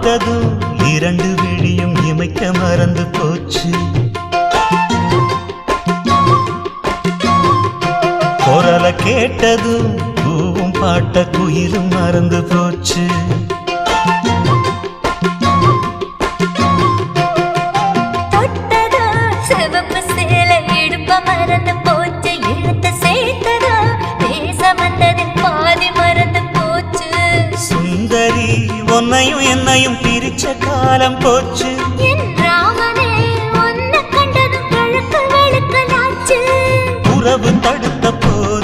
பார்த்ததும் இரண்டு விழியும் இமைக்க மறந்து போச்சு. குரலை கேட்டதும் பூவும் பாட்ட குயிலும் மறந்து போச்சு. சுந்தரி உன்னையும் என்னையும் பிரிச்ச காலம் போச்சு. உறவு தடுத்த போது